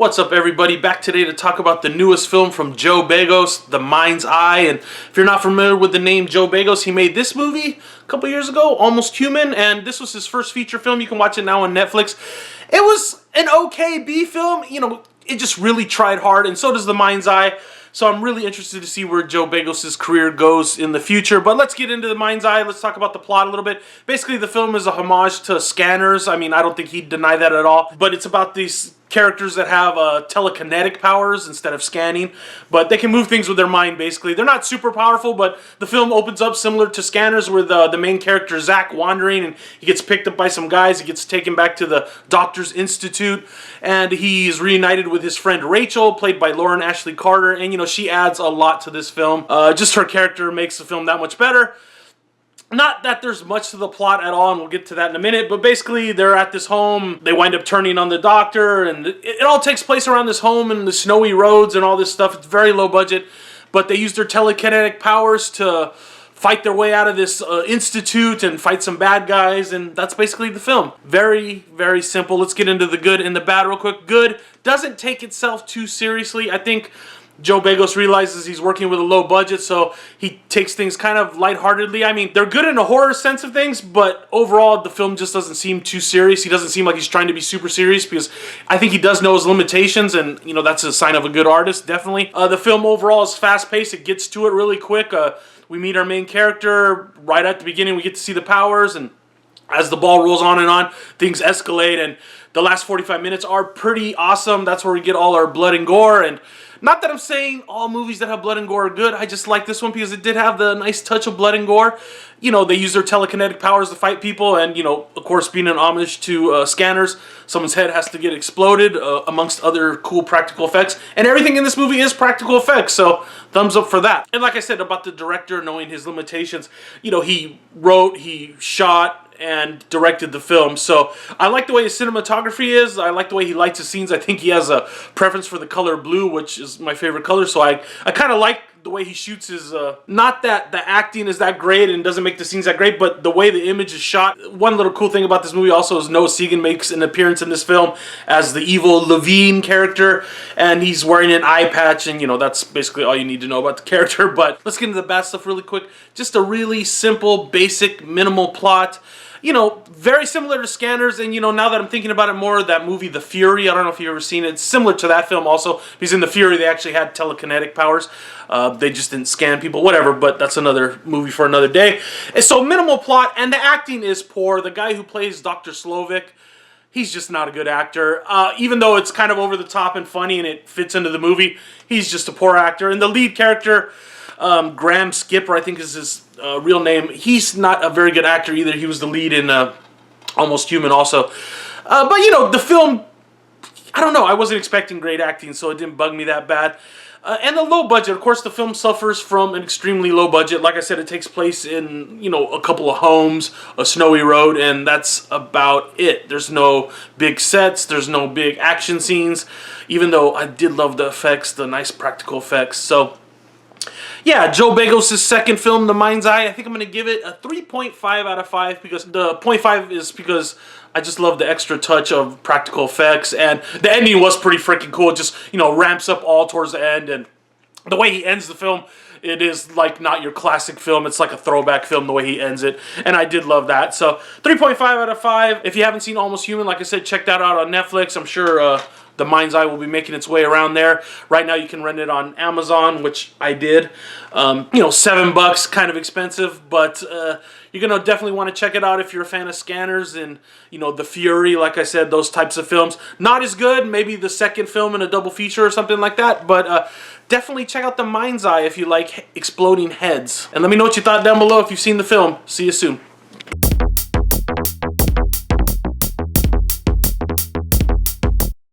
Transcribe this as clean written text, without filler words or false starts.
What's up, everybody? Back today to talk about the newest film from Joe Begos, The Mind's Eye. And if you're not familiar with the name Joe Begos, he made this movie a couple years ago, Almost Human, and this was his first feature film. You can watch it now on Netflix. It was an okay B film. You know, it just really tried hard, and so does The Mind's Eye. So I'm really interested to see where Joe Begos' career goes in the future. But let's get into The Mind's Eye. Let's talk about the plot a little bit. Basically, the film is a homage to Scanners. I mean, I don't think he'd deny that at all. But it's about these characters that have telekinetic powers instead of scanning, but they can move things with their mind, basically. They're not super powerful, but the film opens up similar to Scanners, with the main character, Zach, wandering, and he gets picked up by some guys. He gets taken back to the Doctor's Institute, and he's reunited with his friend Rachel, played by Lauren Ashley Carter, and, you know, she adds a lot to this film. Just her character makes the film that much better. Not that there's much to the plot at all, and we'll get to that in a minute, but basically they're at this home, they wind up turning on the doctor, and it all takes place around this home and the snowy roads and all this stuff. It's very low budget, but they use their telekinetic powers to fight their way out of this institute and fight some bad guys, and that's basically the film. Very, very simple. Let's get into the good and the bad real quick. Good doesn't take itself too seriously. I think Joe Begos realizes he's working with a low budget, so he takes things kind of lightheartedly. I mean, they're good in a horror sense of things, but overall, the film just doesn't seem too serious. He doesn't seem like he's trying to be super serious, because I think he does know his limitations, and, you know, that's a sign of a good artist, definitely. The film overall is fast-paced. It gets to it really quick. We meet our main character right at the beginning. We get to see the powers, and as the ball rolls on and on, things escalate, and the last 45 minutes are pretty awesome. That's where we get all our blood and gore, and not that I'm saying all movies that have blood and gore are good. I just like this one because it did have the nice touch of blood and gore. You know, they use their telekinetic powers to fight people, and, you know, of course, being an homage to Scanners, someone's head has to get exploded, amongst other cool practical effects. And everything in this movie is practical effects, so thumbs up for that. And like I said about the director knowing his limitations, you know, he wrote, he shot, and directed the film. So I like the way his cinematography is. I like the way he lights his scenes. I think he has a preference for the color blue, which is my favorite color. So I kind of like the way he shoots his, not that the acting is that great and doesn't make the scenes that great, but the way the image is shot. One little cool thing about this movie also is Noah Segan makes an appearance in this film as the evil Levine character, and he's wearing an eye patch, and, you know, that's basically all you need to know about the character. But let's get into the bad stuff really quick. Just a really simple, basic, minimal plot. You know, very similar to Scanners, and, you know, now that I'm thinking about it more, that movie, The Fury, I don't know if you've ever seen it. It's similar to that film also, because in The Fury, they actually had telekinetic powers. They just didn't scan people, whatever, but that's another movie for another day. And so, minimal plot, and the acting is poor. The guy who plays Dr. Slovik, he's just not a good actor. Even though it's kind of over the top and funny and it fits into the movie, he's just a poor actor. And the lead character, Graham Skipper, I think is his real name, he's not a very good actor either. He was the lead in Almost Human also. But, you know, the film, I don't know, I wasn't expecting great acting, so it didn't bug me that bad. And the low budget, of course, the film suffers from an extremely low budget. Like I said, it takes place in, you know, a couple of homes, a snowy road, and that's about it. There's no big sets, there's no big action scenes, even though I did love the effects, the nice practical effects. So yeah, Joe Begos' second film, The Mind's Eye, I think I'm going to give it a 3.5 out of 5, because the 0.5 is because I just love the extra touch of practical effects, and the ending was pretty freaking cool. It just, you know, ramps up all towards the end, and the way he ends the film, it is like not your classic film. It's like a throwback film the way he ends it, and I did love that. So 3.5 out of 5. If you haven't seen Almost Human, like I said, check that out on Netflix. I'm sure The Mind's Eye will be making its way around there. Right now you can rent it on Amazon, which I did. You know, $7, kind of expensive, but you're going to definitely want to check it out if you're a fan of Scanners and, you know, The Fury, like I said, those types of films. Not as good, maybe the second film in a double feature or something like that, but definitely check out The Mind's Eye if you like exploding heads. And let me know what you thought down below if you've seen the film. See you soon.